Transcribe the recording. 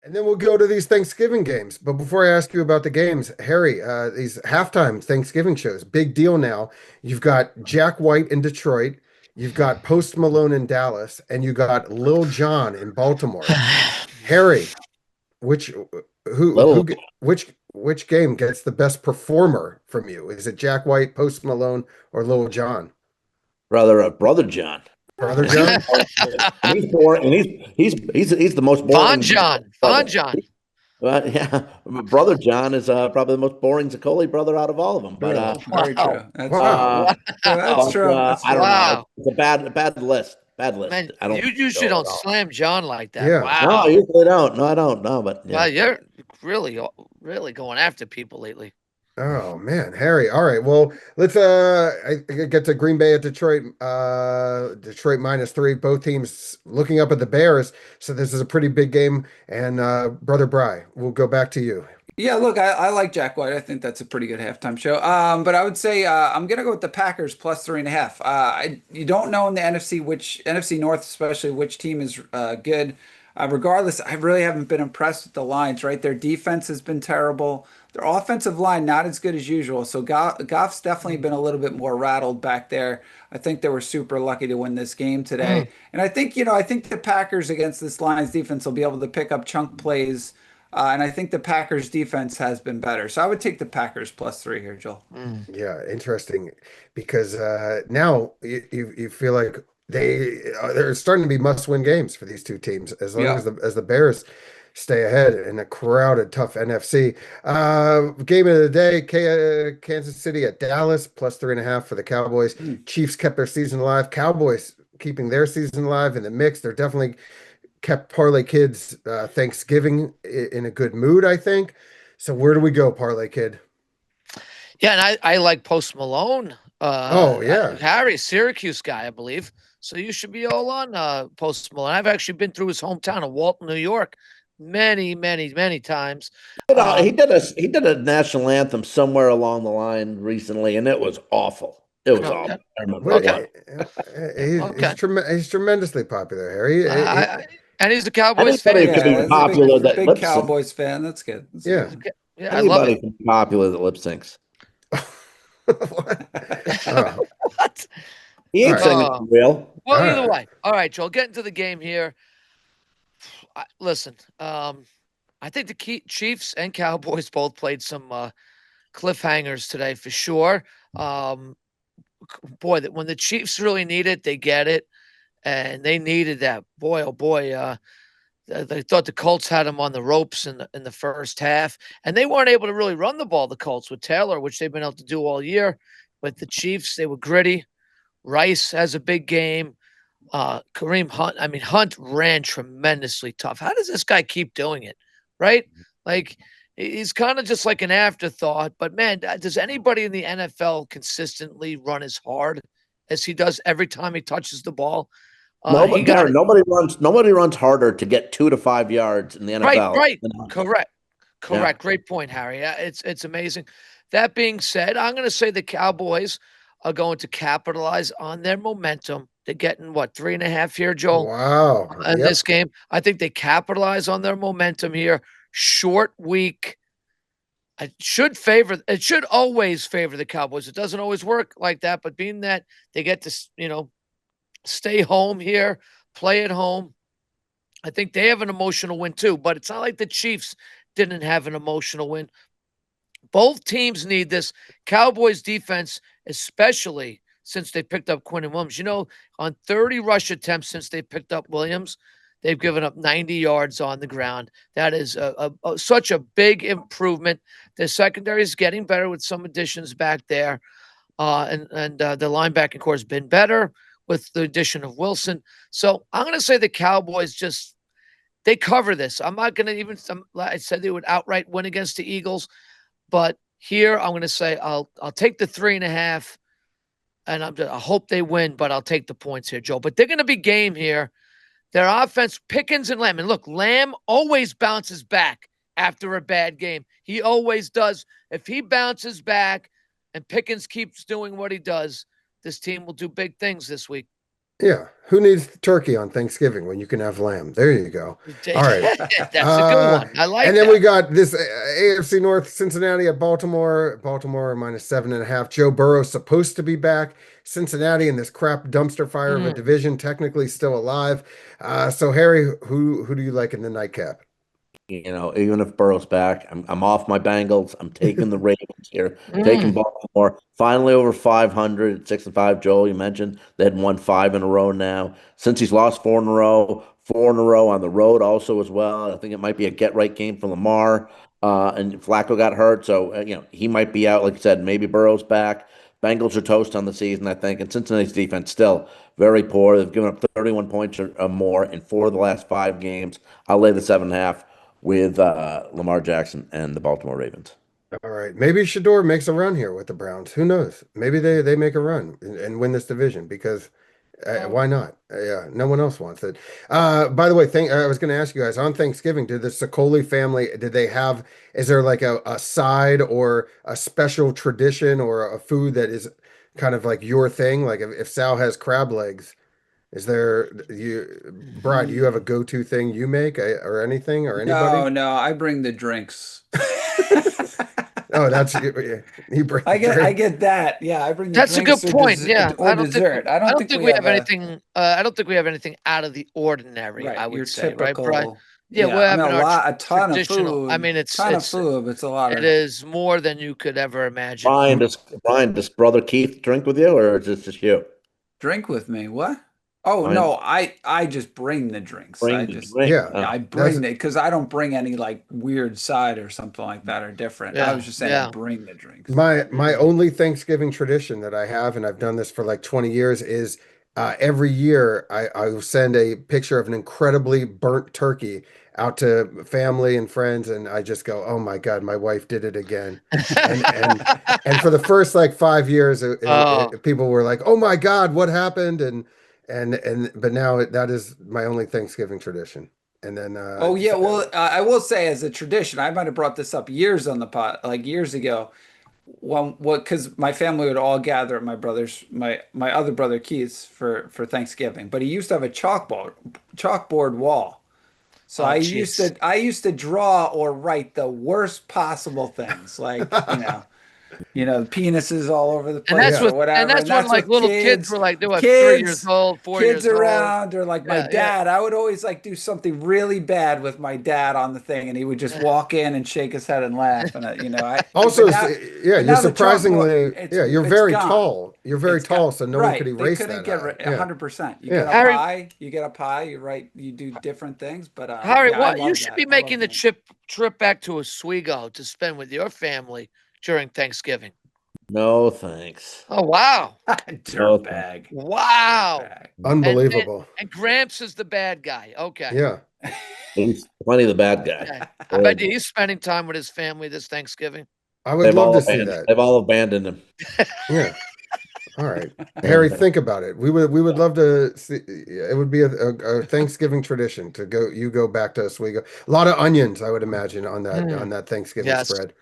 And then we'll go to these Thanksgiving games. But before I ask you about the games, Harry, these halftime Thanksgiving shows, big deal now. You've got Jack White in Detroit, you've got Post Malone in Dallas, and you got Lil Jon in Baltimore. Harry, which Little which game gets the best performer from you? Is it Jack White, Post Malone, or Lil Jon? brother of Brother John. Brother And he's John? and he's boring, and he's the most Von boring John. Von brother. John. Yeah, Brother John is probably the most boring Zaccoli brother out of all of them. But Really? Very Wow. true. That's true. Wow. uh, That's Wow. true. That's I true. don't know. Wow. It's a bad list. Bad list. Man, I don't you think usually so don't at all. slam John like that. Yeah. No, I Wow. usually don't. No, I don't. No, but Wow, yeah. you're really going after people lately. Oh man, Harry. All right. Well, let's I get to Green Bay at Detroit. Detroit -3. Both teams looking up at the Bears. So this is a pretty big game. And Brother Bry, we'll go back to you. Yeah, look, I like Jack White. I think that's a pretty good halftime show. But I would say I'm gonna go with the Packers plus 3.5. You don't know in the NFC which NFC North, especially which team is good. Regardless, I really haven't been impressed with the Lions. Right, their defense has been terrible. Their offensive line not as good as usual. So Goff's definitely been a little bit more rattled back there. I think they were super lucky to win this game today. And I think I think the Packers against this Lions defense will be able to pick up chunk plays. And I think the Packers defense has been better. So I would take the Packers plus 3 here, Joel. Mm. Yeah, interesting. Because now you feel like they're starting to be must-win games for these two teams as long Yeah. as the Bears stay ahead in a crowded, tough NFC. Game of the day, Kansas City at Dallas, plus 3.5 for the Cowboys. Mm. Chiefs kept their season alive. Cowboys keeping their season alive in the mix. They're definitely kept Parlay Kids Thanksgiving in a good mood, I think. So where do we go, Parlay Kid? Yeah, and I like Post Malone. Oh yeah. Harry, Syracuse guy, I believe. So you should be all on Post Malone. I've actually been through his hometown of Walton, New York, many, many, many times. He did a national anthem somewhere along the line recently, and it was awful. It was Okay. awful. I remember Well, that one. Okay. he's tremendously popular, Harry. And he's a Cowboys Anybody fan. could be Yeah, he's a popular that big lip syncs. Cowboys fan. That's good. That's Yeah. good. Yeah, I love Anybody it. can be popular that lip syncs. What? Oh, What? He all ain't right. singing Uh, for real. well, All either right. way. All right, Joel, get into the game here. Listen, I think the Chiefs and Cowboys both played some cliffhangers today for sure. Um, boy, that when the Chiefs really need it, they get it, and they needed that. Boy, oh boy, they thought the Colts had them on the ropes in the first half, and they weren't able to really run the ball. The Colts with Taylor, which they've been able to do all year. With the Chiefs, they were gritty. Rice has a big game. Kareem Hunt, I mean, Hunt ran tremendously tough. How does this guy keep doing it? Right? Like, he's kind of just like an afterthought. But man, does anybody in the NFL consistently run as hard as he does every time he touches the ball? He Nobody, got Darren, it. nobody runs harder to get 2 to 5 yards in the Right, NFL. right. than Hunt. Correct. Yeah. Correct. Great point, Harry. It's amazing. That being said, I'm going to say the Cowboys are going to capitalize on their momentum. They're getting what 3.5 here, Joel, Wow. in Yep. this game. I think they capitalize on their momentum here. Short week. It should always favor the Cowboys. It doesn't always work like that, but being that they get to, stay home here, play at home, I think they have an emotional win too. But it's not like the Chiefs didn't have an emotional win. Both teams need this. Cowboys defense, especially since they picked up Quinn and Williams. On 30 rush attempts since they picked up Williams, they've given up 90 yards on the ground. That is such a big improvement. The secondary is getting better with some additions back there. And the linebacking core has been better with the addition of Wilson. So I'm going to say the Cowboys they cover this. I'm not going to even. I said they would outright win against the Eagles, but here I'm going to say I'll take the 3.5, and I hope they win, but I'll take the points here, Joe. But they're going to be game here. Their offense, Pickens and Lamb, and look, Lamb always bounces back after a bad game. He always does. If he bounces back and Pickens keeps doing what he does, this team will do big things this week. Yeah. Who needs turkey on Thanksgiving when you can have lamb? There you go. All right. That's a good one. I like And then that. we got this AFC North, Cincinnati at Baltimore. Baltimore -7.5. Joe Burrow's supposed to be back. Cincinnati in this crap dumpster fire of a division, technically still alive. So Harry, who do you like in the nightcap? Even if Burrow's back, I'm off my Bengals. I'm taking the Ravens here, taking Mm. Baltimore. Finally over 500, 6-5. Joel, you mentioned they had won 5 in a row now. Since he's lost 4 in a row, 4 in a row on the road also as well. I think it might be a get right game for Lamar. And Flacco got hurt, so he might be out. Like you said, maybe Burrow's back. Bengals are toast on the season, I think, and Cincinnati's defense still very poor. They've given up 31 points or more in 4 of the last 5 games. I'll lay the 7.5 with Lamar Jackson and the Baltimore Ravens. All right. Maybe Shador makes a run here with the Browns. Who knows? Maybe they make a run and win this division because why not? Yeah, no one else wants it. By the way, I was going to ask you guys on Thanksgiving, did the Sicoli family, is there like a side or a special tradition or a food that is kind of like your thing? Like if Sal has crab legs, Brad, do you have a go-to thing you make or anything or anybody? No, I bring the drinks. Oh, that's you bring I drink. get that. Yeah, I bring the That's a good drinks or point. Yeah, or dessert. I don't think we have have a anything. I don't think we have anything out of the ordinary. I right, would your say, right, Brian? typical. Yeah, Yeah, we're I mean having our a ton of traditional. I food, mean, but it's a lot it of is more than you could ever imagine. Brian, does brother Keith drink with you, or is this just you? drink with me. What? Oh Brian, no, I just bring the drinks. bring I the just drink. Yeah, yeah, I that's bring it because I don't bring any like weird side or something like that or different. I Yeah, was just saying I yeah. bring the drinks. my only Thanksgiving tradition that I have, and I've done this for like 20 years, is every year I will send a picture of an incredibly burnt turkey out to family and friends, and I just go, "Oh my God, my wife did it again." And and and for the first like 5 years, Oh, people were like, "Oh my God, what happened?" And but now that is my only Thanksgiving tradition. And then Oh yeah, well, I will say as a tradition, I might have brought this up years on the pot, like years ago. When what because my family would all gather at my other brother Keith's for Thanksgiving, but he used to have a chalkboard wall. So oh, jeez. I used to draw or write the worst possible things, like penises all over the And that's place yeah. or with and whatever. that's And when that's like with little kids were like they were 3 years kids, old, 4 years kids old. around, or like my Yeah, yeah. dad. I would always like do something really bad with my dad on the thing, and he would just walk in and shake his head and laugh. And Also, but now, yeah, but you're now the chalkboard, surprisingly, yeah, you're it's very gone. tall. You're very It's got tall, so no one could right. They erase couldn't that get high. Yeah, 100%. yeah. Harry, You get up high, you write, you do different things. But Harry, yeah, I what you love should that. be I love making the doing it. trip back to Oswego to spend with your family during Thanksgiving. No, thanks. Oh wow. No, thanks. Dirtbag. Wow. Dirtbag. And and, Unbelievable. and Gramps is the bad guy. Okay. Yeah. He's plenty the bad guy. Okay. I bet you he's spending time with his family this Thanksgiving. I would They've love all to see abandoned. that. They've all abandoned him. Yeah. All right. Harry, think about it. We would love to see it would be a Thanksgiving tradition to go back to Oswego. A lot of onions, I would imagine, on Mm, that Thanksgiving yes. spread.